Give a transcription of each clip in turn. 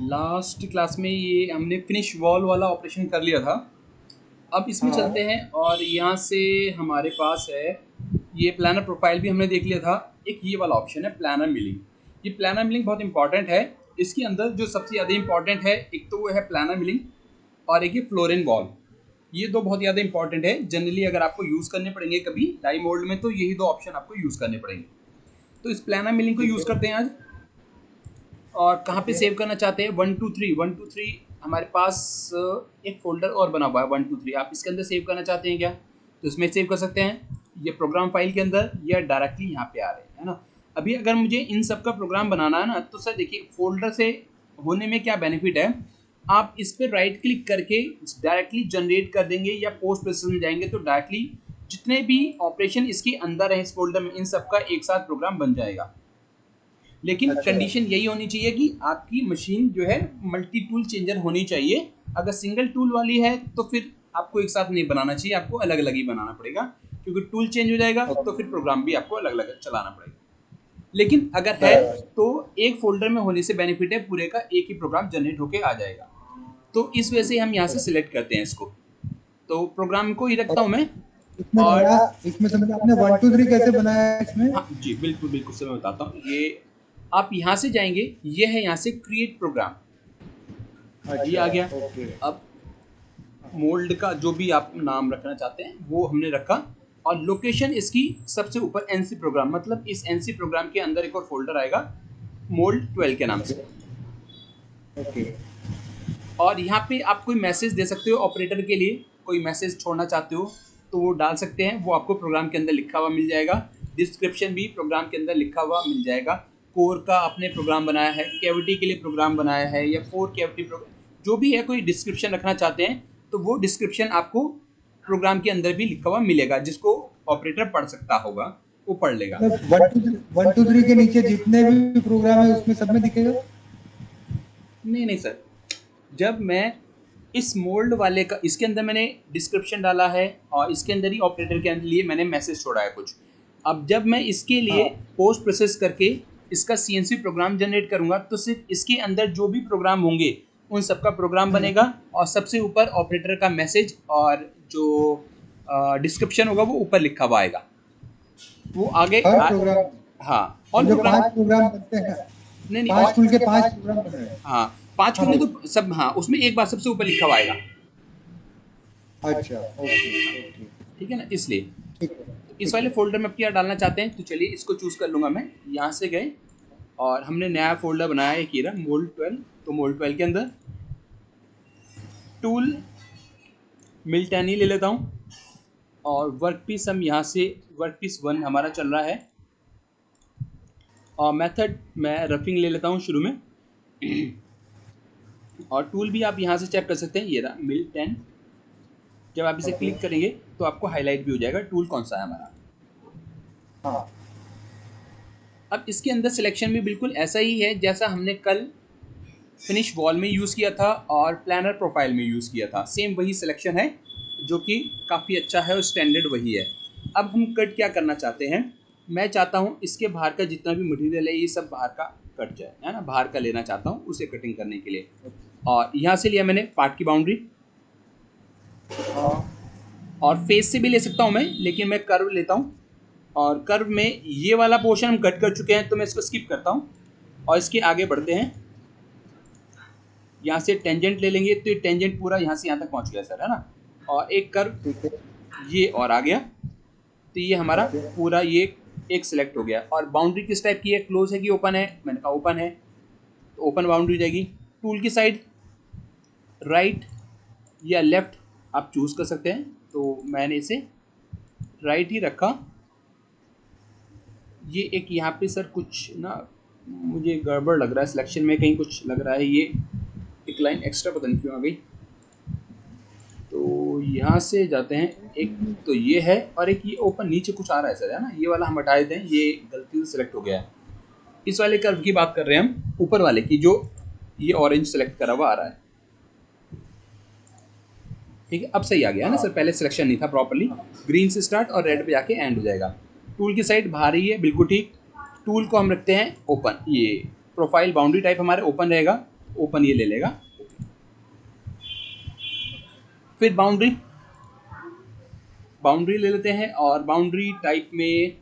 Last class में ये हमने फिनिश वॉल वाला ऑपरेशन कर लिया था। अब इसमें हाँ। चलते हैं और यहाँ से हमारे पास है ये प्लानर प्रोफाइल भी हमने देख लिया था। एक ये वाला ऑप्शन है प्लानर मिलिंग। ये प्लानर मिलिंग बहुत इंपॉर्टेंट है। इसके अंदर जो सबसे ज़्यादा इंपॉर्टेंट है एक तो वो है प्लानर मिलिंग और एक ये फ्लोरिंग वॉल। ये दो बहुत ज़्यादा इंपॉर्टेंट है। जनरली अगर आपको यूज़ करने पड़ेंगे कभी डाई मोल्ड में तो यही दो ऑप्शन आपको यूज़ करने पड़ेंगे। तो इस प्लानर मिलिंग को ठीक यूज़ है। करते हैं आज। और कहाँ पे ओके। सेव करना चाहते हैं 1 2 3 हमारे पास एक फोल्डर और बना हुआ है 1 2 3। आप इसके अंदर सेव करना चाहते हैं क्या तो इसमें सेव कर सकते हैं। ये प्रोग्राम फाइल के अंदर या डायरेक्टली यहाँ पे आ रहे हैं है ना। अभी अगर मुझे इन सब का प्रोग्राम बनाना है ना तो सर देखिए फोल्डर से होने में क्या बेनिफिट है। आप इस पर राइट क्लिक करके डायरेक्टली जनरेट कर देंगे या पोस्ट प्रोसेस में जाएंगे तो डायरेक्टली जितने भी ऑपरेशन इसके अंदर है इस फोल्डर में इन सब का एक साथ प्रोग्राम बन जाएगा। लेकिन अच्छा। कंडीशन यही होनी चाहिए कि आपकी मशीन जो है मल्टी टूल चेंजर होनी चाहिए। अगर सिंगल टूल वाली है तो फिर आपको एक साथ नहीं बनाना चाहिए, आपको अलग अलग ही बनाना पड़ेगा क्योंकि टूल चेंज हो जाएगा तो फिर प्रोग्राम भी आपको अलग अलग चलाना पड़ेगा। लेकिन अगर है बराबर। तो एक फोल्डर में होने से बेनिफिट है पूरे का एक ही प्रोग्राम जनरेट होके आ जाएगा। तो इस वजह से हम यहाँ से सिलेक्ट करते हैं इसको। तो प्रोग्राम को ही रखता हूँ मैं। इसमें और नया, इसमें समझ आपने 1 2 3 कैसे बनाया है इसमें? हाँ जी बिल्कुल बिल्कुल से मैं बताता हूँ। ये आप यहाँ से जाएंगे, ये है यहाँ से क्रिएट प्रोग्राम, ये अच्छा। आ गया। ओके। अब मोल्ड का जो भी आप नाम रखना चाहते हैं वो हमने रखा और लोकेशन इसकी सबसे ऊपर एनसी प्रोग्राम, मतलब इस एनसी प्रोग्राम के अंदर एक और फोल्डर आएगा मोल्ड 12 के नाम से। ओके। और यहाँ पे आप कोई मैसेज दे सकते हो ऑपरेटर के लिए, कोई मैसेज छोड़ना चाहते हो तो वो डाल सकते हैं, वो आपको प्रोग्राम के अंदर लिखा हुआ मिल जाएगा। डिस्क्रिप्शन भी प्रोग्राम के अंदर लिखा हुआ मिल जाएगा। कोर का आपने प्रोग्राम बनाया है, कैविटी के लिए प्रोग्राम बनाया है या 4 कैविटी प्रोग्राम जो भी है, कोई डिस्क्रिप्शन रखना चाहते हैं तो वो डिस्क्रिप्शन आपको प्रोग्राम के अंदर भी लिखा हुआ मिलेगा, जिसको ऑपरेटर पढ़ सकता होगा वो पढ़ लेगा। मतलब 1 2 3 के नीचे जितने भी प्रोग्राम है उसमें सब में दिखेगा? नहीं नहीं सर, जब मैं इस मोल्ड वाले का इसके अंदर मैंने डिस्क्रिप्शन डाला है और इसके अंदर ही ऑपरेटर के लिए मैंने मैसेज छोड़ा है कुछ। अब जब मैं इसके लिए हाँ। पोस्ट प्रोसेस करके इसका सीएनसी प्रोग्राम जनरेट करूंगा तो सिर्फ इसके अंदर जो भी प्रोग्राम होंगे उन सबका प्रोग्राम बनेगा और सबसे ऊपर ऑपरेटर का मैसेज और जो डिस्क्रिप्शन होगा वो ऊपर लिखा हुआ आएगा। वो आगे हर प्रोग्राम हाँ ऑल जो प्रोग्राम। 5 प्रोग्राम बनते हैं, नहीं नहीं 5 टूल के 5 प्रोग्राम बन रहे हैं। हाँ 5 हाँ होंगे भाई। तो सब, हाँ उसमें एक बार सबसे ऊपर लिखा हुआ आएगा। अच्छा। Okay okay. ठीक है ना, इसलिए ठीक है। इस ठीक वाले है। फोल्डर में अब क्या डालना चाहते हैं तो चलिए इसको चूज़ कर लूँगा मैं। यहाँ से गए और हमने नया फोल्डर बनाया है कीरा मोल्ड 12। तो मोल्ड 12 के अंदर टूल मिल्टैनी ले लेता हूँ और वर्क पीस हम यहाँ से वर्क पीस 1 हमारा चल रहा है और मेथड मैं रफिंग ले लेता हूँ शुरू में। और टूल भी आप यहाँ से चेक कर सकते हैं, ये रहा मिल 10। जब आप इसे ओके। क्लिक करेंगे तो आपको हाईलाइट भी हो जाएगा टूल कौन सा है हमारा। हाँ। अब इसके अंदर सिलेक्शन भी बिल्कुल ऐसा ही है जैसा हमने कल फिनिश वॉल में यूज़ किया था और प्लानर प्रोफाइल में यूज़ किया था, सेम वही सिलेक्शन है जो कि काफ़ी अच्छा है और स्टैंडर्ड वही है। अब हम कट क्या करना चाहते हैं, मैं चाहता हूँ इसके बाहर का जितना भी मटेरियल है ये सब बाहर का कट जाए, है ना, बाहर का लेना चाहता हूँ उसे कटिंग करने के लिए। और यहाँ से लिया मैंने पार्ट की बाउंड्री हाँ। और फेस से भी ले सकता हूँ मैं, लेकिन मैं कर्व लेता हूँ। और कर्व में ये वाला पोर्शन हम कट कर चुके हैं तो मैं इसको स्किप करता हूँ और इसके आगे बढ़ते हैं। यहाँ से टेंजेंट ले लेंगे तो ये टेंजेंट पूरा यहाँ से यहाँ तक पहुँच गया सर, है ना। और एक कर्व ठीक है। ये और आ गया तो ये हमारा ओके। पूरा ये एक सिलेक्ट हो गया। और बाउंड्री किस टाइप की है, क्लोज है कि ओपन है, मैंने कहा ओपन है तो ओपन बाउंड्री हो जाएगी। टूल की साइड राइट या लेफ़्ट आप चूज़ कर सकते हैं, तो मैंने इसे राइट ही रखा। ये एक यहाँ पे सर कुछ ना मुझे गड़बड़ लग रहा है सिलेक्शन में, कहीं कुछ लग रहा है, ये एक लाइन एक्स्ट्रा पता नहीं क्यों आ गई। तो यहाँ से जाते हैं, एक तो ये है और एक ये ओपन नीचे कुछ आ रहा है सर, है ना, ये वाला हम हटा देते हैं, ये गलती से सिलेक्ट हो गया है। इस वाले कर्व की बात कर रहे हैं हम, ऊपर वाले की जो ये ऑरेंज सेलेक्ट करा हुआ आ रहा है। ठीक है, अब सही आ गया है ना सर, हाँ। पहले सिलेक्शन नहीं था प्रॉपर्ली। ग्रीन से स्टार्ट और रेड पे जाके एंड हो जाएगा। टूल की साइड बाहर ही है बिल्कुल ठीक। टूल को हम रखते हैं ओपन, ये प्रोफाइल बाउंड्री टाइप हमारे ओपन रहेगा। ओपन ये ले लेगा। फिर बाउंड्री ले लेते हैं और बाउंड्री टाइप में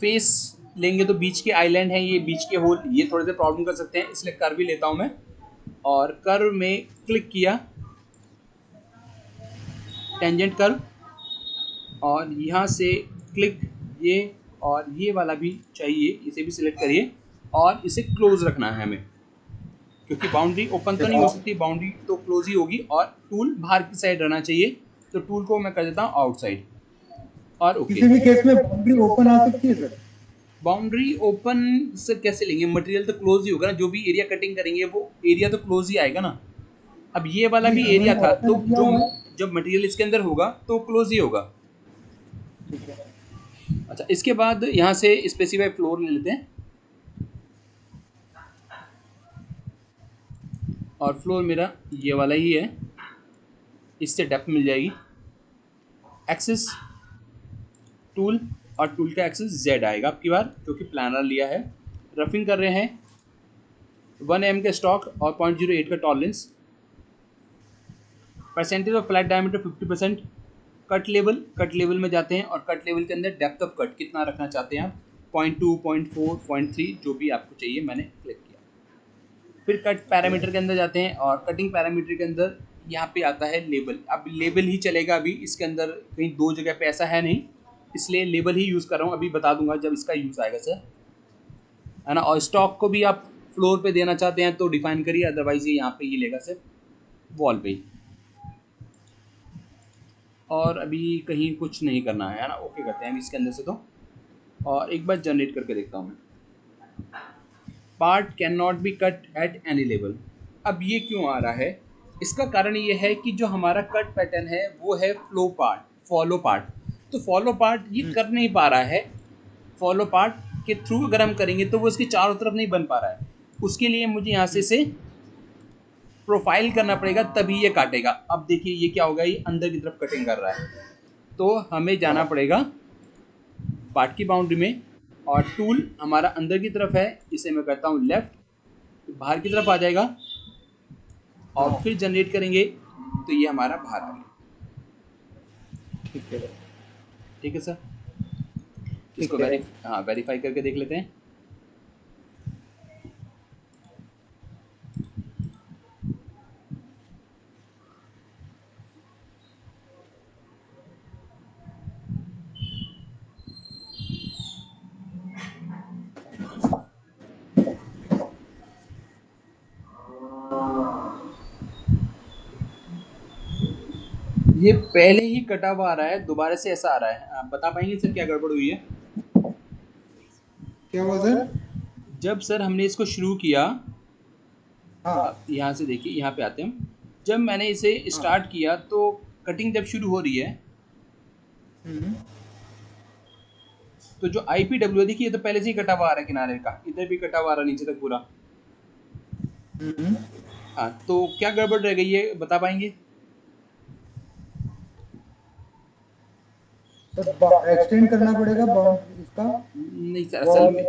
फेस लेंगे तो बीच के आइलैंड है, ये बीच के होल, ये थोड़े से प्रॉब्लम कर सकते हैं, इसलिए कर्व भी लेता हूं मैं। और कर्व में क्लिक किया, टेंजेंट कर्व, और यहाँ से क्लिक ये, और ये वाला भी चाहिए, इसे भी सिलेक्ट करिए और इसे क्लोज रखना है हमें, क्योंकि बाउंड्री ओपन तो नहीं हो सकती, बाउंड्री तो क्लोज ही होगी। और टूल बाहर की साइड रहना चाहिए, तो टूल को मैं कर देता हूँ आउटसाइड और ओके। किसी भी केस में बाउंड्री ओपन आ सकती है सर? बाउंड्री ओपन से कैसे लेंगे, मटेरियल तो क्लोज ही होगा ना, जो भी एरिया कटिंग करेंगे वो एरिया तो क्लोज ही आएगा ना। अब ये वाला भी एरिया था, तो जो जब मटेरियल इसके अंदर होगा तो क्लोज ही होगा। अच्छा, इसके बाद यहाँ से स्पेसिफाई फ्लोर ले लेते हैं, और फ्लोर मेरा ये वाला ही है, इससे डेप्थ मिल जाएगी। एक्सेस टूल, और टूल का एक्सेस जेड आएगा आपकी बार, क्योंकि प्लानर लिया है। रफिंग कर रहे हैं, 1 mm का स्टॉक और 0.08 का tolerance. Percentage of flat diameter 50%। Cut level में जाते हैं, और कट लेवल के अंदर डेप्थ ऑफ कट कितना रखना चाहते हैं आप, 0.2, 0.4, 0.3, जो भी आपको चाहिए, मैंने क्लिक किया। फिर कट पैरामीटर के अंदर जाते हैं, और कटिंग पैरामीटर के अंदर यहाँ पे आता है लेबल। अब लेबल ही चलेगा, अभी इसके अंदर कहीं दो जगह पे ऐसा है नहीं, इसलिए लेबल ही यूज़ कर रहा हूँ, अभी बता दूंगा जब इसका यूज़ आएगा सर, है ना। और स्टॉक को भी आप फ्लोर पे देना चाहते हैं तो डिफाइन करिए, अदरवाइज ये यहाँ पे ही लेगा सिर्फ वॉल पे ही। और अभी कहीं कुछ नहीं करना है ना, ओके करते हैं इसके अंदर से तो। और एक बार जनरेट करके देखता हूँ मैं। Part can not be cut at any level. अब ये क्यों आ रहा है, इसका कारण ये है कि जो हमारा कट पैटर्न है वो है फॉलो पार्ट, तो फॉलो पार्ट ये कर नहीं पा रहा है। फॉलो पार्ट के थ्रू अगर हम करेंगे तो वो इसके चारों तरफ नहीं बन पा रहा है, उसके लिए मुझे यहाँ से प्रोफाइल करना पड़ेगा, तभी ये काटेगा। अब देखिए ये क्या होगा, ये अंदर की तरफ कटिंग कर रहा है, तो हमें जाना पड़ेगा पार्ट की बाउंड्री में, और टूल हमारा अंदर की तरफ है, इसे मैं करता हूँ लेफ्ट, तो बाहर की तरफ आ जाएगा, और फिर जनरेट करेंगे तो ये हमारा बाहर आ गया। ठीक है सर, इसको वेरीफाई करके देख लेते हैं। ये पहले ही कटा हुआ आ रहा है, दोबारा से ऐसा आ रहा है, आप बता पाएंगे सर क्या गड़बड़ हुई है? क्या हुआ सर? जब सर हमने इसको शुरू किया, हाँ, यहाँ से देखिए, यहाँ पे आते हैं, जब मैंने इसे स्टार्ट किया तो कटिंग जब शुरू हो रही है, तो जो IPW देखिए, ये तो पहले से ही कटा हुआ आ रहा है, किनारे का इधर भी कटा हुआ आ रहा है, नीचे तक पूरा। हाँ, तो क्या गड़बड़ रह गई है, बता पाएंगे? एक्सटेंड करना पड़ेगा बाउंड्री इसका। नहीं सर, असल में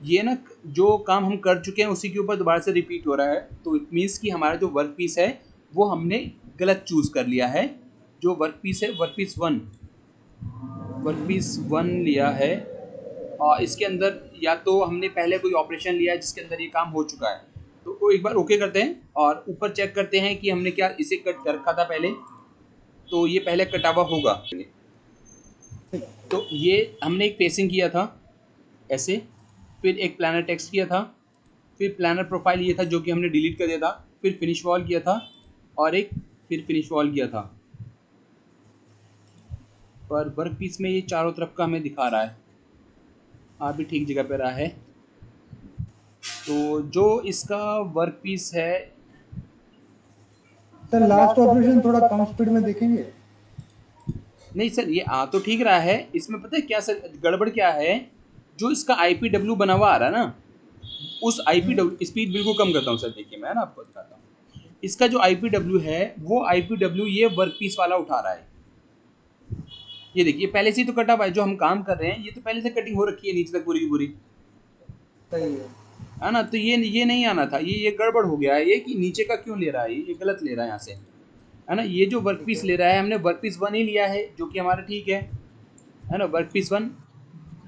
ये ना, जो काम हम कर चुके हैं उसी के ऊपर दोबारा से रिपीट हो रहा है, तो इट मीन्स कि हमारा जो वर्क पीस है वो हमने गलत चूज़ कर लिया है। जो वर्क पीस है, वर्क पीस वन लिया है, और इसके अंदर या तो हमने पहले कोई ऑपरेशन लिया है जिसके अंदर ये काम हो चुका है, तो वो एक बार ओके करते हैं और ऊपर चेक करते हैं कि हमने क्या इसे कट कर रखा था पहले, तो ये पहले कटा हुआ होगा। तो ये हमने एक फेसिंग किया था ऐसे, फिर एक प्लानर टेक्स्ट किया था, फिर प्लानर प्रोफाइल ये था जो कि हमने डिलीट कर दिया था, फिर फिनिश वॉल किया था, और एक फिर फिनिश वॉल किया था। पर वर्क पीस में ये चारों तरफ का हमें दिखा रहा है, आप भी ठीक जगह पे रहा है। तो जो इसका वर्क पीस है सर, लास्ट ऑपरेशन थोड़ा कम स्पीड में देखेंगे? नहीं सर, ये आ तो ठीक रहा है, इसमें पता है क्या सर गड़बड़ क्या है, जो इसका IPW बना हुआ आ रहा है ना, उस IPW स्पीड बिल्कुल कम करता हूँ सर, देखिए मैं ना आपको दिखाता हूँ। इसका जो IPW है वो IPW ये वर्क पीस वाला उठा रहा है। ये देखिए पहले से ही तो कटा हुआ है, जो हम काम कर रहे हैं ये तो पहले से कटिंग हो रखी है नीचे तक पूरी की पूरी, सही है। है ना। तो ये नहीं आना था, ये गड़बड़ हो गया है, ये कि नीचे का क्यों ले रहा है, ये गलत ले रहा है यहाँ से, है ना। ये जो वर्क पीस ले रहा है, हमने वर्क पीस 1 ही लिया है, जो कि हमारा ठीक है ना। वर्क पीस 1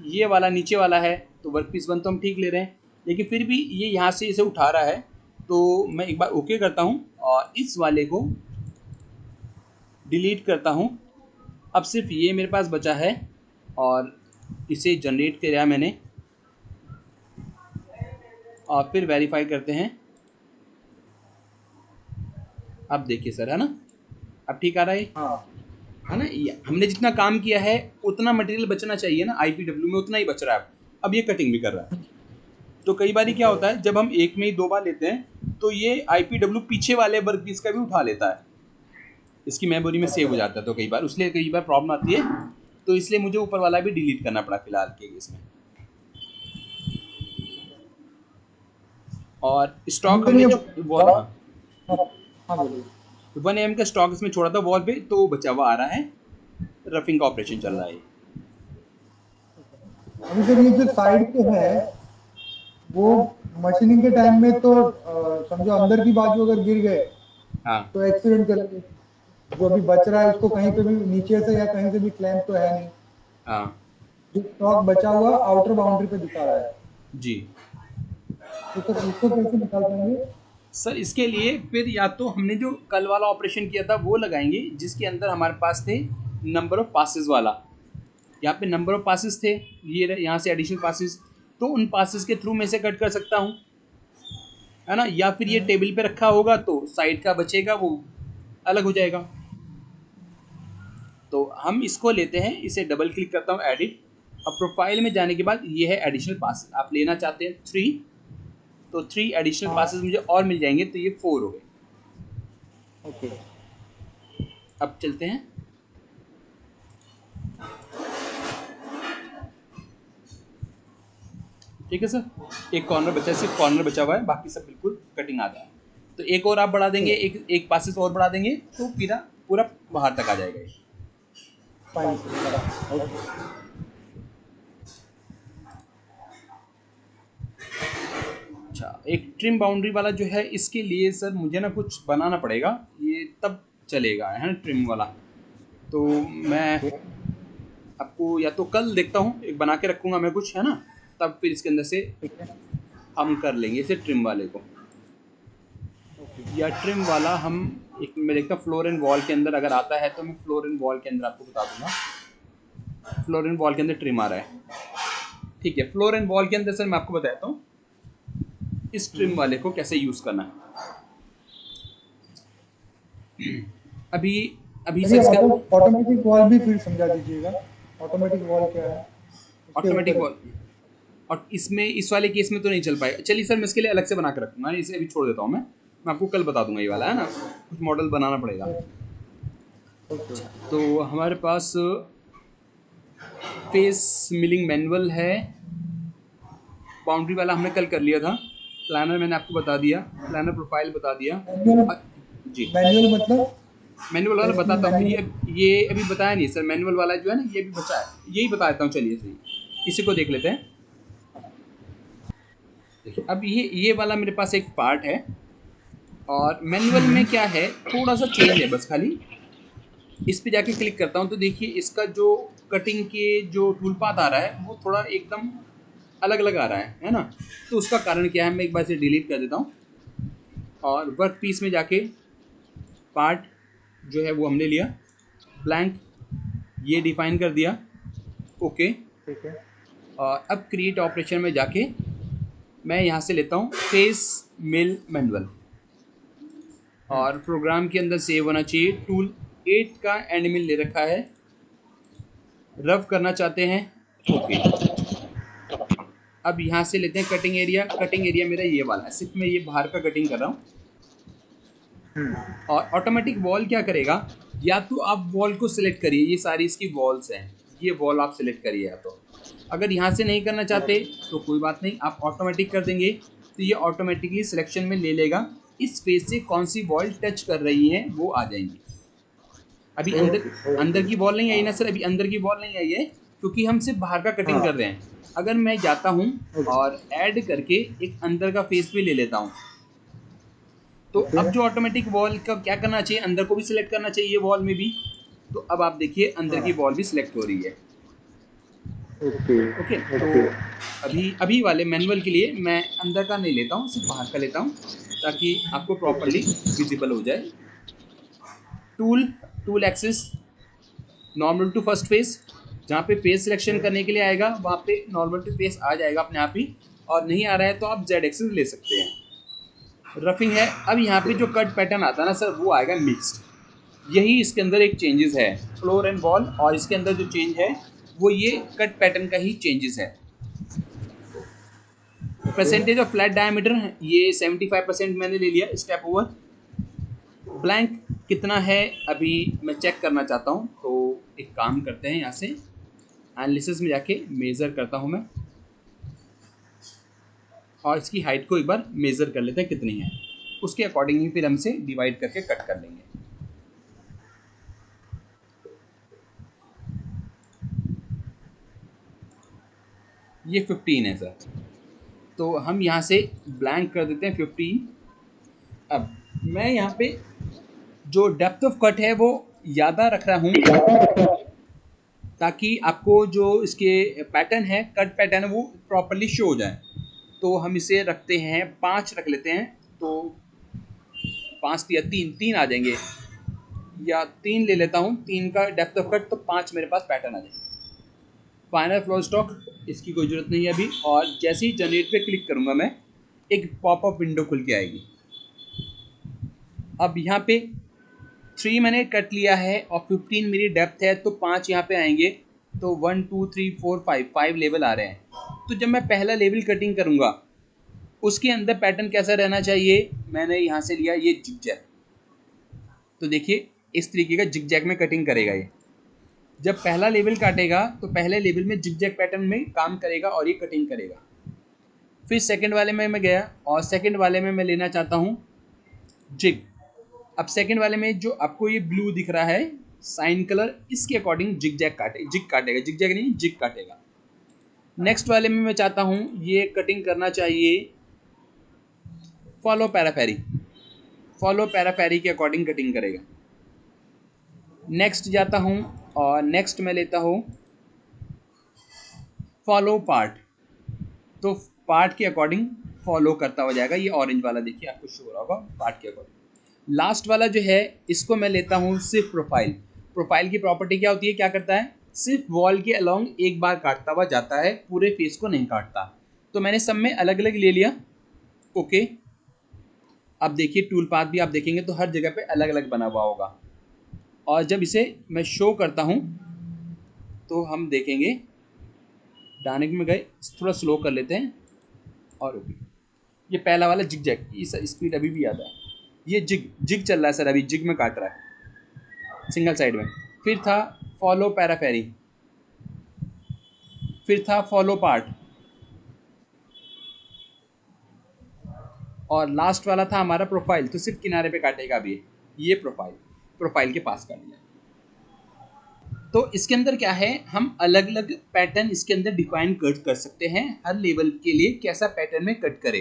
ये वाला नीचे वाला है, तो वर्क पीस 1 तो हम ठीक ले रहे हैं, लेकिन फिर भी ये यहाँ से इसे उठा रहा है। तो मैं एक बार ओके करता हूँ और इस वाले को डिलीट करता हूँ। अब सिर्फ ये मेरे पास बचा है और इसे जनरेट किया मैंने, और फिर वेरीफाई करते हैं। अब देखिए सर, है ना, अब ठीक आ रहा है, है ना। हमने जितना काम किया है उतना मटेरियल बचना चाहिए ना, IPW में उतना ही बच रहा है। अब ये कटिंग भी कर रहा है। तो कई बार क्या होता है, जब हम एक में ही 2 बार लेते हैं तो ये IPW पीछे वाले वर्क पीस का भी उठा लेता है, इसकी मेमोरी में सेव हो जाता है। तो कई बार प्रॉब्लम आती है, तो इसलिए मुझे ऊपर वाला भी डिलीट करना पड़ा फिलहाल के केस में। और स्टॉक हमने जो 1 AM का स्टॉक इसमें छोड़ा था वॉल पे, तो बचा हुआ आ रहा है, रफिंग का ऑपरेशन चल रहा है। अभी सर ये जो साइड पे है वो मशीनिंग के टाइम में तो समझो अंदर की बाजू अगर गिर गए हाँ तो एक्सीडेंट करेंगे। जो अभी बच रहा है उसको कहीं पे भी नीचे से या कहीं से भी क्लैंप तो है नहीं। हाँ जो स्टॉक बचा हुआ आउटर बाउंड्री पे दिखा रहा है जी। तो सर उसको कैसे निकाल पाएंगे? सर इसके लिए फिर या तो हमने जो कल वाला ऑपरेशन किया था वो लगाएंगे, जिसके अंदर हमारे पास थे नंबर ऑफ पासेस वाला। यहाँ पे नंबर ऑफ पासेस थे, ये यहाँ से एडिशनल पासेस, तो उन पासेस के थ्रू मैं इसे कट कर सकता हूँ, है ना। या फिर ये टेबल पे रखा होगा तो साइड का बचेगा वो अलग हो जाएगा। तो हम इसको लेते हैं, इसे डबल क्लिक करता हूँ, एडिट। अब प्रोफाइल में जाने के बाद ये है एडिशनल पासेस, आप लेना चाहते हैं 3, तो 3 एडिशनल पासेस मुझे और मिल जाएंगे, तो ये 4 हो गए। ओके, अब चलते हैं। ठीक है सर, एक कॉर्नर बचा है, सिर्फ कॉर्नर बचा हुआ है, बाकी सब बिल्कुल कटिंग आ गया है। तो एक और आप बढ़ा देंगे, एक पासेस और बढ़ा देंगे, तो पूरा बाहर तक आ जाएगा ये। अच्छा, एक ट्रिम बाउंड्री वाला जो है, इसके लिए सर मुझे ना कुछ बनाना पड़ेगा, ये तब चलेगा, है ना, ट्रिम वाला। तो मैं आपको या तो कल देखता हूँ, एक बना के रखूँगा मैं कुछ, है ना, तब फिर इसके अंदर से हम कर लेंगे इसे ट्रिम वाले को। या ट्रिम वाला हम एक मैं देखता हूँ फ्लोर एंड वॉल के अंदर अगर आता है तो मैं फ्लोर एंड वॉल के अंदर आपको बता दूंगा। फ्लोर एंड वॉल के अंदर ट्रिम आ रहा है, ठीक है। फ्लोर एंड वॉल के अंदर सर मैं आपको बताता हूँ इस ट्रिम वाले को कैसे यूज़ करना है। अभी सर इसका ऑटोमेटिक वॉल भी फिर समझा दीजिएगा, ऑटोमेटिक वॉल क्या है? ऑटोमेटिक वॉल, और इसमें इस वाले केस में तो नहीं चल पाएगा। चलिए सर, मैं इसके लिए अलग से बना के रखूँगा, इसे अभी छोड़ देता हूँ मैं आपको कल बता दूंगा। ये वाला है ना, कुछ मॉडल बनाना पड़ेगा। तो हमारे पास फेस मिलिंग मैनुअल है, बाउंड्री वाला हमने कल कर लिया था, प्लानर मैंने आपको बता दिया, प्लानर प्रोफाइल बता दिया जी। मैनुअल मतलब मैनुअल वाला बताता हूँ, ये अभी बताया नहीं सर। मैनुअल वाला जो है ना, ये भी बचा है, यही बता देता हूँ। चलिए सही, इसी को देख लेते हैं। देखिए, अब ये वाला मेरे पास एक पार्ट है, और मैनुअल में क्या है, थोड़ा सा चेंज है बस। खाली इस पे जाके क्लिक करता हूँ तो देखिए इसका जो कटिंग के जो टूल पाथ आ रहा है वो थोड़ा एकदम अलग अलग आ रहा है ना। तो उसका कारण क्या है, मैं एक बार से डिलीट कर देता हूँ, और वर्क पीस में जाके पार्ट जो है वो हमने लिया, ब्लैंक, ये डिफाइन कर दिया, ओके। ठीक है। और अब क्रिएट ऑपरेशन में जाके मैं यहाँ से लेता हूँ फेस मिल मैनुअल, और प्रोग्राम के अंदर सेव होना चाहिए। टूल 8 का एंड मिल ले रखा है, रफ करना चाहते हैं, ओके। अब यहाँ से लेते हैं कटिंग एरिया। कटिंग एरिया मेरा ये वाला है, सिर्फ मैं ये बाहर का कटिंग कर रहा हूँ। और ऑटोमेटिक वॉल क्या करेगा, या तो आप वॉल को सिलेक्ट करिए, ये सारी इसकी वॉल्स हैं, ये वॉल आप सिलेक्ट करिए। या तो अगर यहाँ से नहीं करना चाहते तो कोई बात नहीं, आप ऑटोमेटिक कर देंगे तो ये ऑटोमेटिकली सिलेक्शन में ले लेगा, इस फेस से कौन सी वॉल टच कर रही है वो आ जाएंगी। अभी अंदर की वॉल नहीं आई ना सर, अभी अंदर की वॉल नहीं आई है, क्योंकि हम सिर्फ बाहर का कटिंग कर रहे हैं। अगर मैं जाता हूँ और ऐड करके एक अंदर का फेस भी ले लेता हूँ, तो अब जो ऑटोमेटिक वॉल का क्या करना चाहिए, अंदर को भी सिलेक्ट करना चाहिए वॉल में भी। तो अब आप देखिए अंदर की वॉल भी सिलेक्ट हो रही है। ओके, तो अभी वाले मैनुअल के लिए मैं अंदर का नहीं लेता हूँ, सिर्फ बाहर का लेता हूँ ताकि आपको प्रॉपरली विजिबल हो जाए। Tool axis normal to first face, जहाँ पे फेस सिलेक्शन करने के लिए आएगा वहाँ पे नॉर्मल टू फेस आ जाएगा अपने आप ही, और नहीं आ रहा है तो आप जेड एक्सिस ले सकते हैं। रफिंग है, अब यहाँ पे जो कट पैटर्न आता है ना सर, वो आएगा मिक्स्ड। यही इसके अंदर एक चेंजेस है, फ्लोर एंड वॉल, और इसके अंदर जो चेंज है वो ये कट पैटर्न का ही चेंजेस है। परसेंटेज ऑफ फ्लैट डायमीटर ये 75% मैंने ले लिया स्टेप ओवर। ब्लैंक कितना है अभी मैं चेक करना चाहता हूँ, तो एक काम करते हैं, यहाँ से एनालिसिस में जाके मेज़र करता हूँ मैं, और इसकी हाइट को एक बार मेज़र कर लेते हैं कितनी है, उसके अकॉर्डिंग ही फिर हम इसे डिवाइड करके कट कर लेंगे। ये 15 है सर, तो हम यहाँ से ब्लैंक कर देते हैं 15। अब मैं यहाँ पे जो डेप्थ ऑफ कट है वो ज़्यादा रख रहा हूँ ताकि आपको जो इसके पैटर्न है, कट पैटर्न है, वो प्रॉपरली शो हो जाए। तो हम इसे रखते हैं 5 रख लेते हैं, तो 5 या 3 आ जाएंगे, या 3 ले लेता हूँ, 3 का डेप्थ ऑफ कट, तो 5 मेरे पास पैटर्न आ जाएंगे। फाइनल फ्लोर स्टॉक इसकी कोई ज़रूरत नहीं है अभी, और जैसे ही जनरेट पे क्लिक करूँगा मैं, एक पॉपअप विंडो खुल के आएगी। अब यहाँ पे 3 मैंने कट लिया है और 15 मेरी डेप्थ है, तो 5 यहाँ पे आएंगे, तो 1 2 3 4 5 लेवल आ रहे हैं। तो जब मैं पहला लेवल कटिंग करूँगा उसके अंदर पैटर्न कैसा रहना चाहिए, मैंने यहाँ से लिया ये जिग जैग। तो देखिए इस तरीके का जिग जैग में कटिंग करेगा ये। जब पहला लेवल काटेगा तो पहले लेवल में जिग जैग पैटर्न में काम करेगा और ये कटिंग करेगा। फिर सेकंड वाले में मैं गया और सेकंड वाले में मैं लेना चाहता हूँ जिग। अब सेकंड वाले में जो आपको ये ब्लू दिख रहा है साइन कलर, इसके अकॉर्डिंग जिग काटेगा, जिग जैग नहीं जिग काटेगा। नेक्स्ट वाले में मैं चाहता हूँ ये कटिंग करना चाहिए फॉलो पैराफेरी के अकॉर्डिंग कटिंग करेगा। नेक्स्ट जाता हूँ और नेक्स्ट मैं लेता हूँ फॉलो पार्ट, तो पार्ट के अकॉर्डिंग फॉलो करता हो जाएगा। ये ऑरेंज वाला देखिए आपको शो हो रहा होगा पार्ट के अकॉर्डिंग। लास्ट वाला जो है इसको मैं लेता हूँ सिर्फ प्रोफाइल की प्रॉपर्टी क्या होती है, क्या करता है, सिर्फ वॉल के अलोंग एक बार काटता हुआ जाता है, पूरे फेस को नहीं काटता। तो मैंने सब में अलग अलग ले लिया। ओके, अब देखिए टूल पाथ भी आप देखेंगे तो हर जगह पे अलग अलग बना हुआ होगा, और जब इसे मैं शो करता हूँ तो हम देखेंगे, डायनेमिक में गए, थोड़ा स्लो कर लेते हैं, और ओके ये पहला वाला जिग जैग, इस स्पीड अभी भी याद है, ये जिग चल रहा है सर, अभी जिग में काट रहा है सिंगल साइड में। फिर था फॉलो पैराफेरी, फिर था फॉलो पार्ट, और लास्ट वाला था हमारा प्रोफाइल, तो सिर्फ किनारे पे काटेगा अभी ये प्रोफाइल के पास काट लिया। तो इसके अंदर क्या है, हम अलग अलग पैटर्न इसके अंदर डिफाइन कर सकते हैं, हर लेवल के लिए कैसा पैटर्न में कट करे,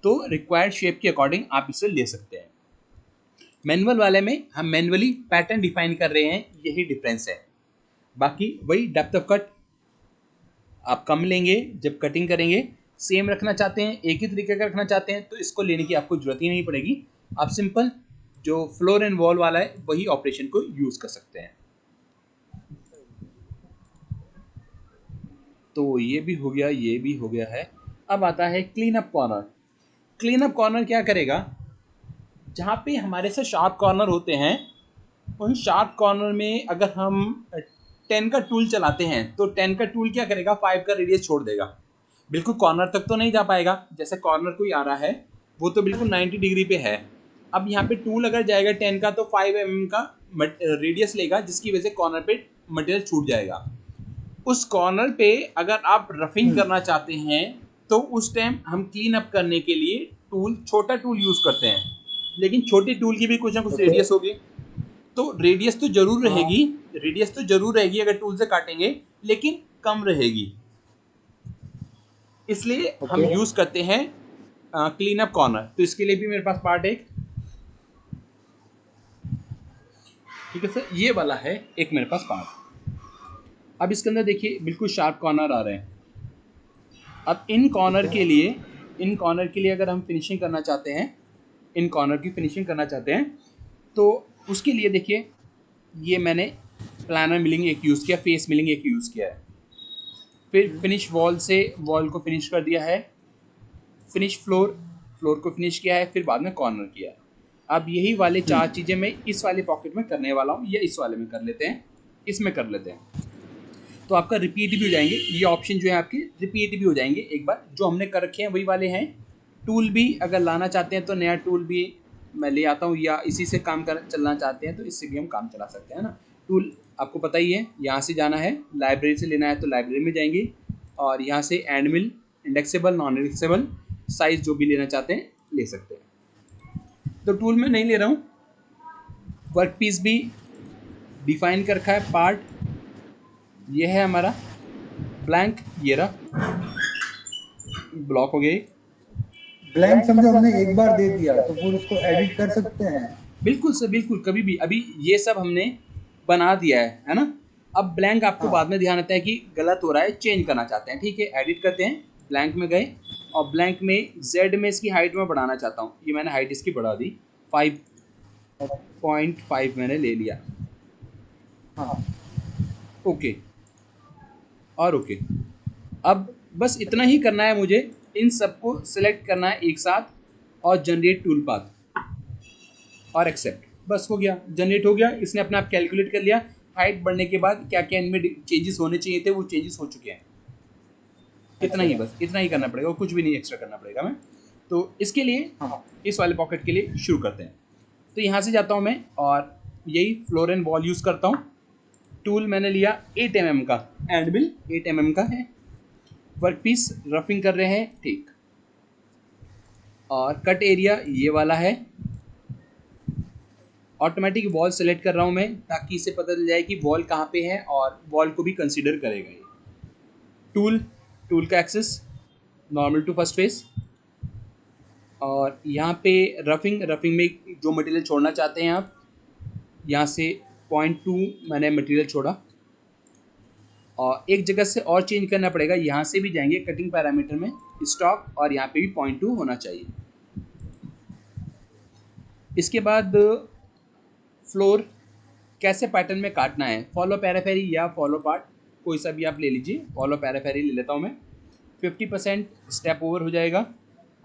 तो रिक्वायर्ड शेप के अकॉर्डिंग आप इसे ले सकते हैं। मैनुअल वाले में हम मैनुअली पैटर्न डिफाइन कर रहे हैं, यही डिफरेंस है। बाकी वही डेप्थ ऑफ कट आप कम लेंगे जब कटिंग करेंगे, सेम रखना चाहते हैं, एक ही तरीके का रखना चाहते हैं, तो इसको लेने की आपको जरूरत ही नहीं पड़ेगी। आप सिंपल जो फ्लोर एंड वॉल वाला है वही ऑपरेशन को यूज कर सकते हैं। तो ये भी हो गया है। अब आता है क्लीन अप कॉर्नर क्या करेगा, जहाँ पे हमारे से शार्प कॉर्नर होते हैं, उन शार्प कॉर्नर में अगर हम 10 का टूल चलाते हैं तो 10 का टूल क्या करेगा, 5 का रेडियस छोड़ देगा। बिल्कुल कॉर्नर तक तो नहीं जा पाएगा, जैसे कॉर्नर कोई आ रहा है वो तो बिल्कुल 90 डिग्री पे है। अब यहाँ पे टूल अगर जाएगा 10 का तो 5 mm का रेडियस लेगा, जिसकी वजह से कॉर्नर पे मटेरियल छूट जाएगा। उस कॉर्नर पे अगर आप रफिंग करना चाहते हैं तो उस टाइम हम क्लीन अप करने के लिए छोटा टूल यूज करते हैं, लेकिन छोटे टूल की भी कुछ ना कुछ रेडियस होगी, तो रेडियस तो जरूर रहेगी, रेडियस तो जरूर रहेगी अगर टूल से काटेंगे, लेकिन कम रहेगी, इसलिए हम ओके। यूज करते हैं क्लीन अप कॉर्नर। तो इसके लिए भी मेरे पास पार्ट है, ठीक है सर, ये वाला है एक मेरे पास पार्ट। अब इसके अंदर देखिए बिल्कुल शार्प कॉर्नर आ रहे हैं। अब इन कॉर्नर के लिए अगर हम फिनिशिंग करना चाहते हैं, इन कॉर्नर की फिनिशिंग करना चाहते हैं, तो उसके लिए देखिए ये मैंने प्लानर मिलिंग एक यूज़ किया, फेस मिलिंग एक यूज़ किया है, फिर फिनिश वॉल से वॉल को फिनिश कर दिया है, फिनिश फ्लोर को फिनिश किया है, फिर बाद में कॉर्नर किया है। अब यही वाले 4 चीज़ें मैं इस वाले पॉकेट में करने वाला हूँ, या इस वाले में कर लेते हैं, इसमें कर लेते हैं, तो आपका रिपीट भी हो जाएंगे, ये ऑप्शन जो है आपके रिपीट भी हो जाएंगे। एक बार जो हमने कर रखे हैं वही वाले हैं। टूल भी अगर लाना चाहते हैं तो नया टूल भी मैं ले आता हूँ, या इसी से काम कर चलना चाहते हैं तो इससे भी हम काम चला सकते हैं ना। टूल आपको पता ही है, यहाँ से जाना है, लाइब्रेरी से लेना है तो लाइब्रेरी में जाएंगे, और यहाँ से एंड मिल, इंडेक्सेबल, नॉन इंडेक्सेबल, साइज जो भी लेना चाहते हैं ले सकते हैं। तो टूल में नहीं ले रहा हूँ, वर्क पीस भी डिफाइन कर रखा है, पार्ट ये है हमारा, ब्लैंक ये रहा, ब्लॉक हो गया। ब्लैंक समझो हमने एक बार दे दिया तो फिर उसको एडिट कर सकते हैं। बिल्कुल सर, बिल्कुल, कभी भी। अभी ये सब हमने बना दिया है ना। अब ब्लैंक आपको हाँ। बाद में ध्यान आता है कि गलत हो रहा है, चेंज करना चाहते हैं, ठीक है, एडिट करते हैं, ब्लैंक में गए, और ब्लैंक में जेड में इसकी हाइट में बढ़ाना चाहता हूँ, ये मैंने हाइट इसकी बढ़ा दी, 5.5 मैंने ले लिया। हाँ। ओके, और ओके। अब बस इतना ही करना है मुझे, इन सबको सिलेक्ट करना है एक साथ, और जनरेट टूल पाथ और एक्सेप्ट, बस हो गया, जनरेट हो गया, इसने अपने आप कैलकुलेट कर लिया। हाइट बढ़ने के बाद क्या क्या इनमें चेंजेस होने चाहिए थे वो चेंजेस हो चुके हैं। इतना ही, बस इतना ही करना पड़ेगा और कुछ भी नहीं एक्स्ट्रा करना पड़ेगा मैं। तो इसके लिए हाँ। इस वाले पॉकेट के लिए शुरू करते हैं। तो यहाँ से जाता हूँ मैं और यही फ्लोर एंड वॉल यूज़ करता हूँ। टूल मैंने लिया 8 mm का, एंड मिल 8 mm का है, वर्क पीस रफिंग कर रहे हैं, ठीक, और कट एरिया ये वाला है। ऑटोमेटिक वॉल सेलेक्ट कर रहा हूँ मैं, ताकि इसे पता चल जाए कि वॉल कहाँ पे है, और वॉल को भी कंसीडर करेगा ये। टूल का axis normal to first face, और यहाँ पे रफिंग में जो मटेरियल छोड़ना चाहते हैं आप, यहाँ से 0.2 मैंने मटेरियल छोड़ा, और एक जगह से और चेंज करना पड़ेगा, यहाँ से भी जाएंगे कटिंग पैरामीटर में, स्टॉक, और यहाँ पे भी 0.2 होना चाहिए। इसके बाद फ्लोर कैसे पैटर्न में काटना है, फॉलो पैराफेरी या फॉलो पार्ट, कोई सा भी आप ले लीजिए। फॉलो पैराफेरी ले लेता हूँ मैं। 50% स्टेप ओवर हो जाएगा।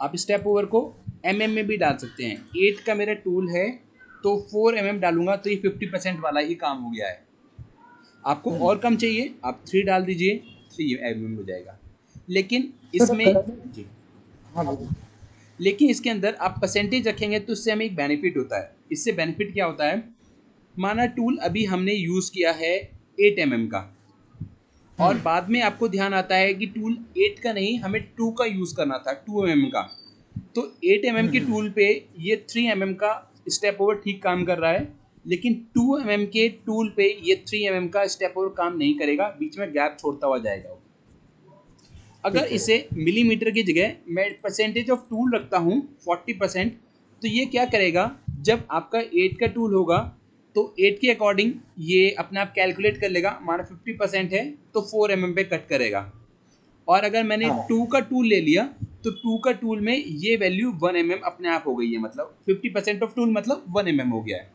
आप स्टेप ओवर को mm में भी डाल सकते हैं। 8 का मेरा टूल है तो 4 mm डालूंगा, तो ये 50% वाला ही काम हो गया है। आपको और कम चाहिए आप 3 डाल दीजिए, 3 mm हो जाएगा। लेकिन इसमें जी, हाँ बोलिए। लेकिन इसके अंदर आप परसेंटेज रखेंगे तो इससे हमें एक बेनिफिट होता है। इससे बेनिफिट क्या होता है, माना टूल अभी हमने यूज़ किया है 8 mm का, और बाद में आपको ध्यान आता है कि टूल 8 का नहीं, हमें 2 का यूज़ करना था, 2 mm का, तो 8 mm के टूल पे ये 3 mm का स्टेप ओवर ठीक काम कर रहा है, लेकिन 2 mm के टूल पे ये 3 mm का स्टेप ओवर काम नहीं करेगा, बीच में गैप छोड़ता हुआ जाएगा। अगर इसे मिलीमीटर की जगह मैं परसेंटेज ऑफ टूल रखता हूँ 40%, तो ये क्या करेगा, जब आपका 8 का टूल होगा तो 8 के अकॉर्डिंग ये अपने आप कैलकुलेट कर लेगा, माना 50% है तो 4 mm पे कट करेगा। और अगर मैंने 2 का टूल ले लिया तो 2 का टूल में ये वैल्यू 1 mm अपने आप हो गई है, मतलब 50% ऑफ टूल मतलब 1 mm हो गया है।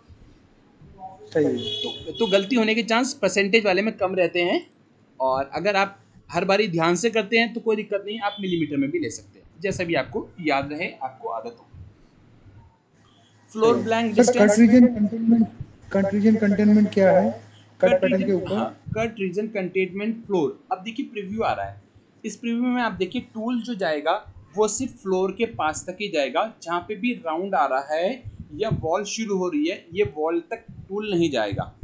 सही। तो गलती होने के चांस परसेंटेज वाले में कम रहते हैं, और अगर आप हर बारी ध्यान से करते हैं तो कोई दिक्कत नहीं, आप मिलीमीटर में भी ले सकते हैं, जैसा भी आपको याद रहे, आपको आदत हो। Floor blank distance, cut region containment क्या है कट पैटर्न के ऊपर? हाँ, कट रीजन कंटेनमेंट फ्लोर। अब देखिए प्रीव्यू आ रहा है, इस प्रीव्यू में आप देखिए टूल जो जाएगा वो सिर्फ फ्लोर के पास तक ही जाएगा, जहाँ पे भी राउंड आ रहा है या वॉल शुरू हो रही है, ये वॉल तक टूल नहीं जाएगा।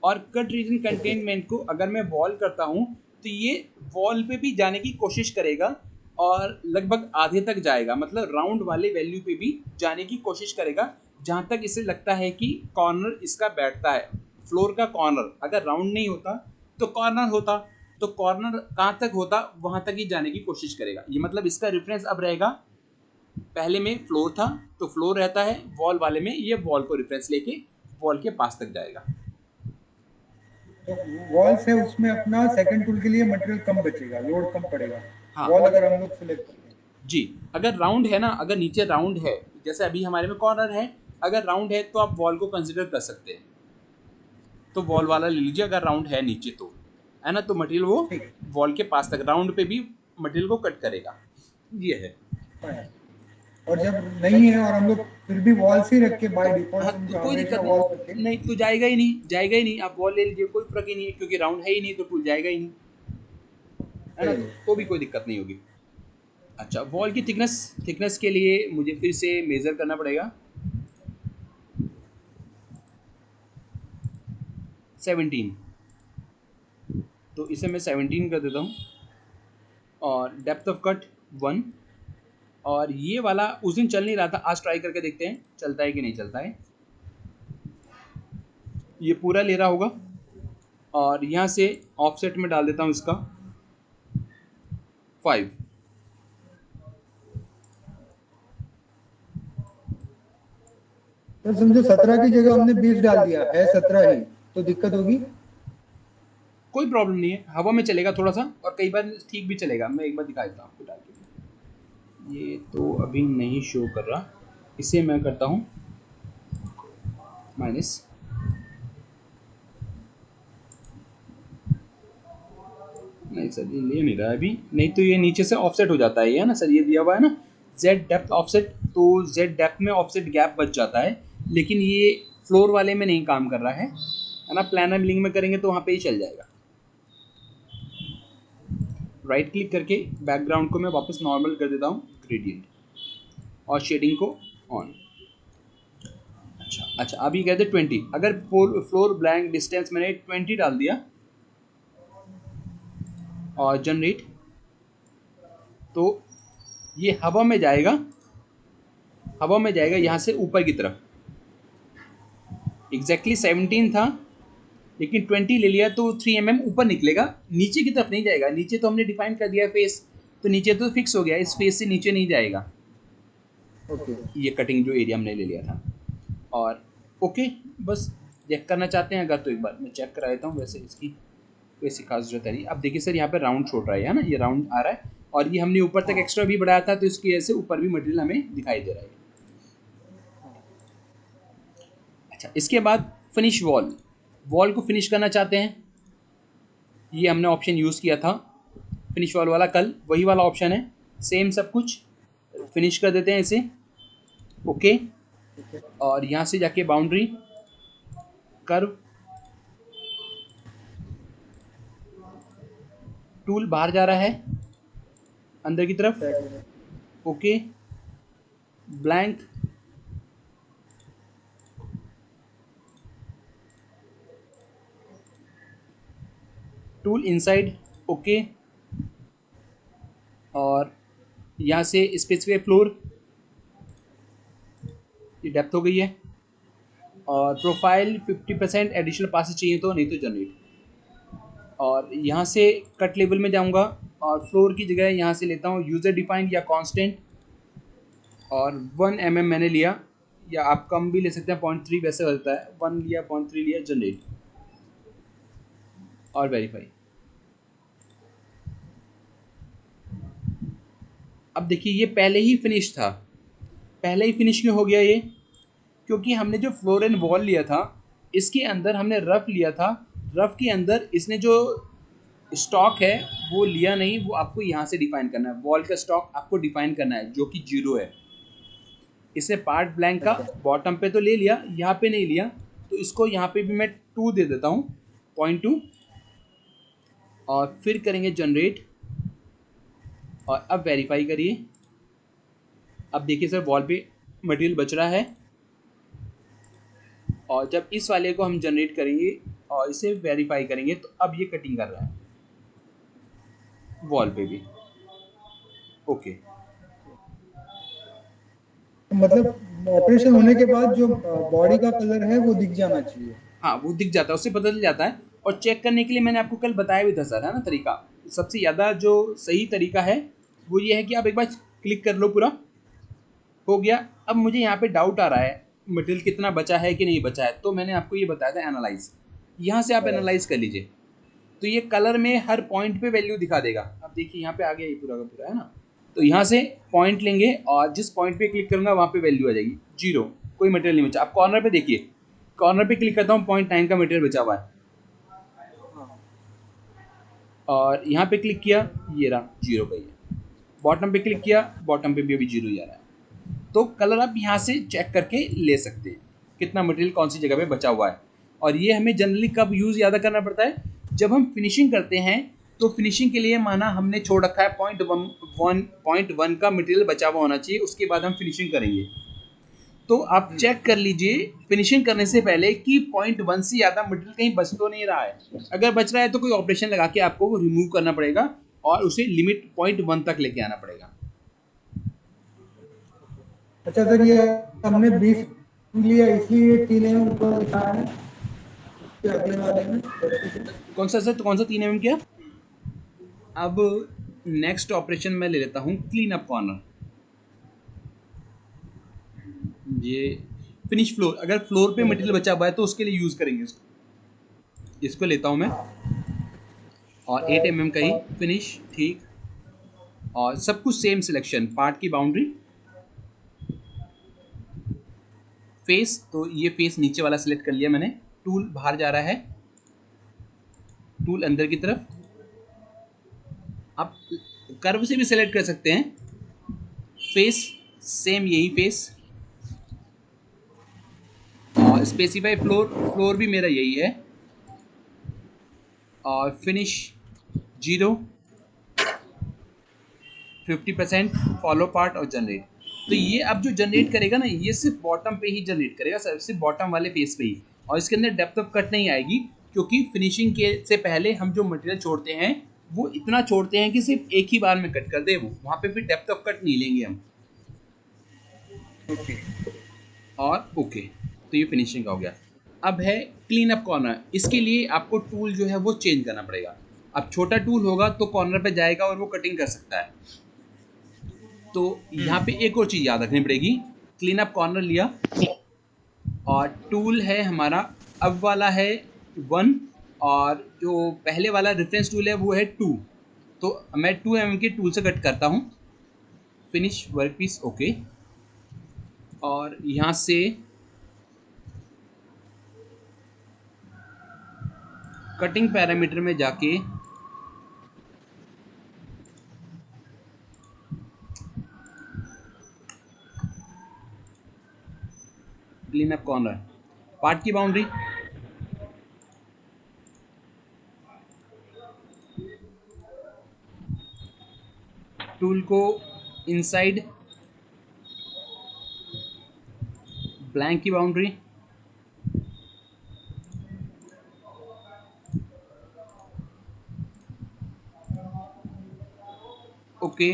और कट रीजन कंटेनमेंट को अगर मैं वॉल करता हूँ तो ये वॉल पे भी जाने की कोशिश करेगा, और लगभग आधे तक जाएगा, मतलब राउंड वाले वैल्यू पे भी जाने की कोशिश करेगा, जहाँ तक इसे लगता है कि कॉर्नर इसका बैठता है। फ्लोर का कॉर्नर अगर राउंड नहीं होता तो कॉर्नर होता, तो कॉर्नर कहाँ तक होता वहां तक ही जाने की कोशिश करेगा। ये मतलब इसका रेफरेंस अब रहेगा, पहले में फ्लोर था तो फ्लोर रहता है, वॉल वाले में ये वॉल को रेफरेंस लेके वॉल के पास तक जाएगा। तो वॉल से उसमें अपना सेकंड टूल के लिए मटेरियल कम बचेगा, लोड कम पड़ेगा। हाँ वॉल अगर हम लोग सिलेक्ट करते हैं जी, अगर राउंड है ना, अगर नीचे राउंड है जैसे अभी हमारे में कॉर्नर है, अगर राउंड है तो आप वॉल को कंसिडर कर सकते हैं, तो वॉल वाला ले लीजिए अगर राउंड है नीचे तो, है ना, तो मटेरियल वो ठीक वॉल के पास तक राउंड पे भी मटेरियल को कट करेगा, ये है। है। और जब नहीं है और हम लोग फिर भी वॉल से ही रख के बाय डिफॉल्ट हाँ तो समझो कोई हमेशा दिक्कत वॉल रखें, नहीं, नहीं तो जाएगा ही नहीं, जाएगा ही नहीं, आप वॉल ले लीजिए, कोई फर्क ही नहीं है, क्योंकि राउंड है ही नहीं तो टूल जाएगा ही नहीं, है ना, सही तो भी है। कोई दिक्कत नहीं होगी। अच्छा, वॉल की थिकनेस, थिकनेस के लिए मुझे फिर से मेज़र करना पड़ेगा, 17, तो इसे मैं 17 कर देता हूँ, और डेप्थ ऑफ कट 1, और ये वाला उस दिन चल नहीं रहा था, आज ट्राई करके देखते हैं चलता है कि नहीं चलता है। ये पूरा ले रहा होगा, और यहाँ से ऑफसेट में डाल देता हूँ इसका 5, तो समझो 17 की जगह हमने 20 डाल दिया है, 17 ही, तो दिक्कत होगी? कोई प्रॉब्लम नहीं है, हवा में चलेगा थोड़ा सा, और कई बार ठीक भी चलेगा। मैं एक बार दिखा देता हूँ आपको डाल के, ये तो अभी नहीं शो कर रहा, इसे मैं करता हूँ माइनस, नहीं सर ये ले नहीं रहा है अभी, नहीं तो ये नीचे से ऑफसेट हो जाता है, ये है ना सर, ये दिया हुआ है ना जेड डेप्थ ऑफसेट, तो जेड डेप्थ में ऑफसेट गैप बच जाता है, लेकिन ये फ्लोर वाले में नहीं काम कर रहा है ना, प्लानर मिलिंग में करेंगे तो वहाँ पे ही चल जाएगा। राइट क्लिक करके बैकग्राउंड को मैं वापस नॉर्मल कर देता हूँ ग्रेडियंट, और शेडिंग को ऑन। अच्छा अच्छा, अभी कहते 20, अगर फ्लोर ब्लैंक डिस्टेंस मैंने 20 डाल दिया और जनरेट, तो ये हवा में जाएगा, हवा में जाएगा यहाँ से ऊपर की तरफ, एग्जैक्टली 17 था लेकिन 20 ले लिया तो 3 mm ऊपर निकलेगा, नीचे की तरफ नहीं जाएगा, नीचे तो हमने डिफाइन कर दिया फेस, तो नीचे तो फिक्स हो गया, इस फेस से नीचे नहीं जाएगा, ओके ये कटिंग जो एरिया हमने ले लिया था। और ओके, बस चेक करना चाहते हैं अगर तो एक बार मैं चेक करा देता हूँ, वैसे इसकी कोई खास जरूरत है नहीं। अब देखिए सर यहाँ पे राउंड छोड़ रहा है ना, ये राउंड आ रहा है, और ये हमने ऊपर तक एक्स्ट्रा भी बढ़ाया था तो इसकी वजह से ऊपर भी मटेरियल हमें दिखाई दे रहा है। अच्छा, इसके बाद फिनिश वॉल, वॉल को फिनिश करना चाहते हैं, ये हमने ऑप्शन यूज़ किया था फिनिश वॉल वाला कल, वही वाला ऑप्शन है, सेम सब कुछ, फिनिश कर देते हैं इसे, ओके। और यहाँ से जाके बाउंड्री कर्व, टूल बाहर जा रहा है अंदर की तरफ, okay, blank, tool inside, okay, और यहाँ से स्पेसिफाई फ्लोर, ये डेप्थ हो गई है, और प्रोफाइल 50% एडिशनल पासेस चाहिए तो, नहीं तो जनरेट, और यहाँ से कट लेवल में जाऊँगा, और फ्लोर की जगह यहाँ से लेता हूँ यूज़र डिफाइंड या कांस्टेंट, और 1 mm मैंने लिया, या आप कम भी ले सकते हैं, 0.3 वैसे होता है, 1 लिया 0.3 लिया, जनरेट और वेरीफाई। अब देखिए ये पहले ही फिनिश था, पहले ही फिनिश क्यों हो गया ये, क्योंकि हमने जो फ्लोर एंड वॉल लिया था इसके अंदर हमने रफ लिया था, रफ के अंदर इसने जो स्टॉक है वो लिया नहीं, वो आपको यहाँ से डिफाइन करना है, वॉल का स्टॉक आपको डिफाइन करना है जो कि 0 है। इसने पार्ट ब्लैंक का बॉटम पे तो ले लिया, यहाँ पे नहीं लिया, तो इसको यहाँ पे भी मैं 2 दे देता हूँ, 0.2, और फिर करेंगे जनरेट, और अब वेरीफाई करिए। अब देखिए सर वॉल पे मटेरियल बच रहा है, और जब इस वाले को हम जनरेट करेंगे और इसे वेरीफाई करेंगे तो अब ये कटिंग कर रहा है वॉल पे भी, ओके। मतलब ऑपरेशन होने के बाद जो बॉडी का कलर है वो दिख जाना चाहिए। हाँ वो दिख जाता है, उससे पता चल जाता है। और चेक करने के लिए मैंने आपको कल बताया भी था सर, है ना तरीका। सबसे ज़्यादा जो सही तरीका है वो ये है कि आप एक बार क्लिक कर लो, पूरा हो गया। अब मुझे यहाँ पे डाउट आ रहा है मटेरियल कितना बचा है कि नहीं बचा है, तो मैंने आपको ये बताया था एनालाइज, यहाँ से आप एनालाइज कर लीजिए। तो ये कलर में हर पॉइंट पे वैल्यू दिखा देगा। अब देखिए यहाँ पे आ गया ये पूरा का पूरा, है ना। तो यहाँ से पॉइंट लेंगे और जिस पॉइंट पे क्लिक करूँगा वहाँ पे वैल्यू आ जाएगी 0, कोई मटेरियल नहीं बचा। आप कॉर्नर पे देखिए, कॉर्नर पे क्लिक करता हूँ 0.9 का मटेरियल बचा हुआ है, और यहाँ पे क्लिक किया ये रहा 0 का ही है। बॉटम पे क्लिक किया, बॉटम पे भी अभी 0 ही आ रहा है। तो कलर आप यहाँ से चेक करके ले सकते हैं कितना मटेरियल कौन सी जगह पे बचा हुआ है। और ये हमें जनरली कब यूज़ ज़्यादा करना पड़ता है, जब हम फिनिशिंग करते हैं। तो फिनिशिंग के लिए माना हमने छोड़ रखा है 0.1 का मटेरियल बचा हुआ होना चाहिए, उसके बाद हम फिनिशिंग करेंगे। तो आप चेक कर लीजिए फिनिशिंग करने से पहले कि 0.1 से ज़्यादा मटेरियल कहीं बच तो नहीं रहा है। अगर बच रहा है तो कोई ऑपरेशन लगा के आपको वो रिमूव करना पड़ेगा और उसे लिमिट 0.1 तक लेके आना पड़ेगा। अच्छा सर, ये हमने 20 लिया इसलिए 3 mm ऊपर लिखा है अगले वाले में। कौन सा सर, तो कौन सा 3 mm किया। अब नेक्स्ट ऑपरेशन मैं ले लेता हूँ क्लीन अप कॉर्नर। ये फिनिश फ्लोर, अगर फ्लोर पे मटेरियल बचा हुआ है तो उसके लिए यूज़ करेंगे इसको लेता हूँ मैं, और 8 mm का ही फिनिश, ठीक। और सब कुछ सेम सिलेक्शन, पार्ट की बाउंड्री, फेस, तो ये फेस नीचे वाला सिलेक्ट कर लिया मैंने। टूल बाहर जा रहा है, टूल अंदर की तरफ। आप कर्व से भी सिलेक्ट कर सकते हैं। फेस सेम यही फेस, और स्पेसिफाई फ्लोर, फ्लोर भी मेरा यही है। और फिनिश 0, 50%, फॉलो पार्ट और जनरेट। तो ये अब जो जनरेट करेगा ना, ये सिर्फ बॉटम पे ही जनरेट करेगा सर, सिर्फ बॉटम वाले फेस पे ही। और इसके अंदर डेप्थ ऑफ कट नहीं आएगी, क्योंकि फिनिशिंग के से पहले हम जो मटेरियल छोड़ते हैं वो इतना छोड़ते हैं कि सिर्फ एक ही बार में कट कर दे वो, वहाँ पे फिर डेप्थ ऑफ कट नहीं लेंगे हम। ओके और ओके, तो ये फिनिशिंग का हो गया। अब है क्लीन अप कॉर्नर। इसके लिए आपको टूल जो है वो चेंज करना पड़ेगा। अब छोटा टूल होगा तो कॉर्नर पे जाएगा और वो कटिंग कर सकता है। तो यहाँ पे एक और चीज़ याद रखनी पड़ेगी। क्लीन अप कॉर्नर लिया, और टूल है हमारा, अब वाला है 1, और जो पहले वाला रेफरेंस टूल है वो है 2। तो मैं 2 mm के टूल से कट करता हूँ। Finish work piece, okay. और यहाँ से कटिंग पैरामीटर में जाके क्लीन अप कॉर्नर, पार्ट की बाउंड्री, टूल को इनसाइड, ब्लैंक की boundary, okay.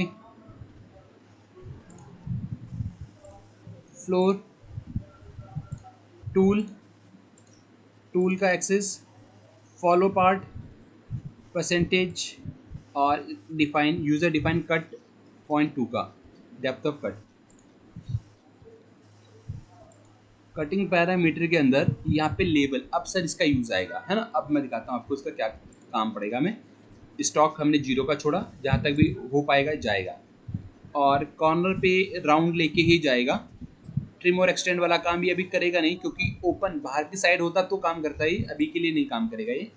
Floor, tool, tool का एक्सेस, फॉलो पार्ट, परसेंटेज, और डिफाइन, यूज़र डिफाइन कट 0.2 का depth of cut. Cutting parameter के अंदर यहाँ पे लेबल, अब सर इसका यूज़ आएगा, है ना। अब मैं दिखाता हूँ आपको इसका क्या काम पड़ेगा। मैं स्टॉक हमने 0 का छोड़ा, जहाँ तक भी हो पाएगा जाएगा, और कॉर्नर पे राउंड लेके ही जाएगा। ट्रिम और एक्सटेंड वाला काम ये अभी करेगा नहीं, क्योंकि ओपन बाहर की साइड होता तो काम करता ही, अभी के लिए नहीं काम करेगा ये।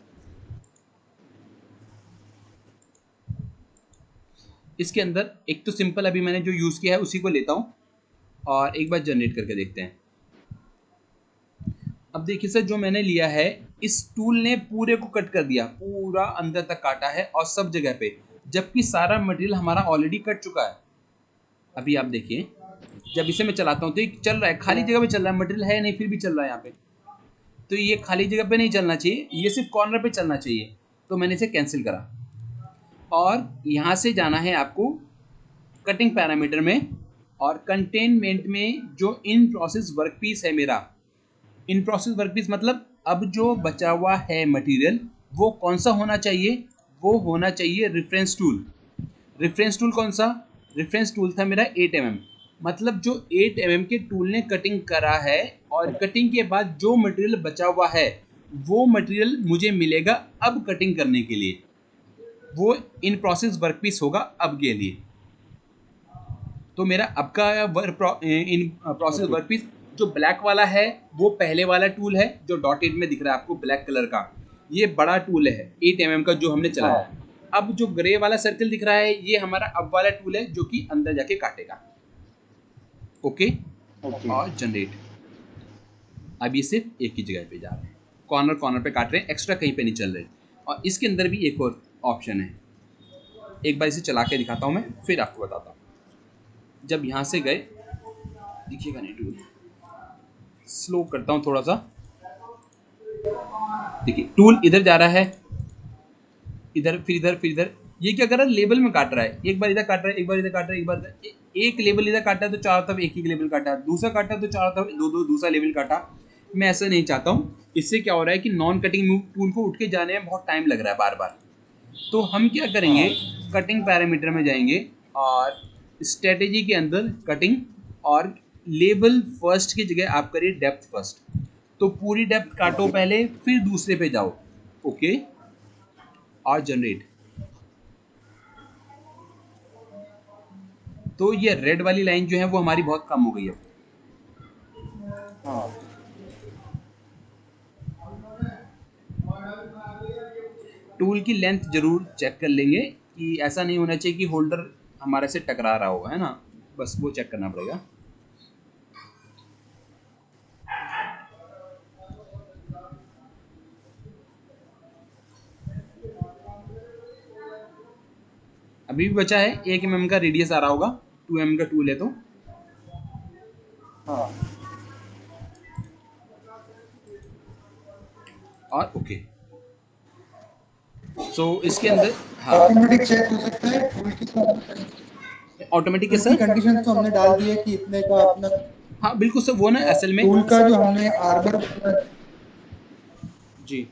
इसके अंदर एक तो सिंपल अभी मैंने जो यूज़ किया है उसी को लेता हूँ, और एक बार जनरेट करके देखते हैं। अब देखिए सर, जो मैंने लिया है, इस टूल ने पूरे को कट कर दिया, पूरा अंदर तक काटा है और सब जगह पे, जबकि सारा मटेरियल हमारा ऑलरेडी कट चुका है। अभी आप देखिए, जब इसे मैं चलाता हूँ तो ये चल रहा है, खाली जगह पे चल रहा है, मटेरियल है नहीं फिर भी चल रहा है यहाँ पे। तो ये खाली जगह पे नहीं चलना चाहिए, ये सिर्फ कॉर्नर पे चलना चाहिए। तो मैंने इसे कैंसिल करा, और यहाँ से जाना है आपको कटिंग पैरामीटर में, और कंटेनमेंट में जो इन प्रोसेस वर्क पीस है मेरा, इन प्रोसेस वर्कपीस मतलब अब जो बचा हुआ है मटेरियल वो कौन सा होना चाहिए, वो होना चाहिए रेफरेंस टूल। रेफरेंस टूल कौन सा, रेफरेंस टूल था मेरा 8 mm, मतलब जो 8 mm के टूल ने कटिंग करा है और कटिंग के बाद जो मटेरियल बचा हुआ है वो मटेरियल मुझे मिलेगा अब कटिंग करने के लिए, वो इन प्रोसेस वर्कपीस होगा अब के लिए। तो मेरा अब का इन प्रोसेस वर्कपीस जो ब्लैक वाला है वो पहले वाला टूल है जो डॉटेड में दिख रहा है आपको ब्लैक कलर का, ये बड़ा टूल है 8 mm का जो हमने चलाया है। अब जो ग्रे वाला सर्कल दिख रहा है ये हमारा अब वाला टूल है जो कि अंदर जाके काटेगा। ओके और जनरेट, अब ये सिर्फ एक ही जगह पे जा रहे हैं, कॉर्नर कॉर्नर पे काट रहे हैं, एक्स्ट्रा कहीं पे नहीं चल रहे। और इसके अंदर भी एक और ऑप्शन है, एक बार इसे चला के दिखाता हूँ मैं फिर आपको बताता हूँ। जब यहाँ से गए दिखिएगा नहीं टूल, स्लो करता हूँ थोड़ा सा, देखिए टूल इधर जा रहा है, इधर फिर इधर फिर इधर, ये क्या कर रहा है लेबल में काट रहा है, एक बार इधर काट रहा है, एक बार इधर काट रहा है, एक बार एक लेबल इधर काटा है तो चारों तरफ एक ही लेबल काटा, दूसरा काटा तो चारों तरफ दो दूसरा लेबल काटा। मैं ऐसा नहीं चाहता हूँ, इससे क्या हो रहा है कि नॉन कटिंग टूल को उठ के जाने में बहुत टाइम लग रहा है बार बार। तो हम क्या करेंगे, कटिंग पैरामीटर में जाएंगे और स्ट्रेटेजी के अंदर कटिंग और लेबल फर्स्ट की जगह आप करिए डेप्थ फर्स्ट, तो पूरी डेप्थ काटो पहले फिर दूसरे पे जाओ। ओके और जनरेट, तो ये रेड वाली लाइन जो है वो हमारी बहुत कम हो गई है। टूल की लेंथ जरूर चेक कर लेंगे कि ऐसा नहीं होना चाहिए कि होल्डर हमारे से टकरा रहा होगा, है ना, बस वो चेक करना पड़ेगा। अभी भी बचा है 1 mm का रेडियस आ रहा होगा, 2 mm का टूल है तो और ओके। सो इसके अंदर ऑटोमेटिक चेक हो सकता है टूल के साथ, ऑटोमेटिक टूल की कंडीशन तो हमने डाल दी है कि इतने का अपना, हाँ बिल्कुल सर, वो ना असल में टूल का जो हमने आर्बर जी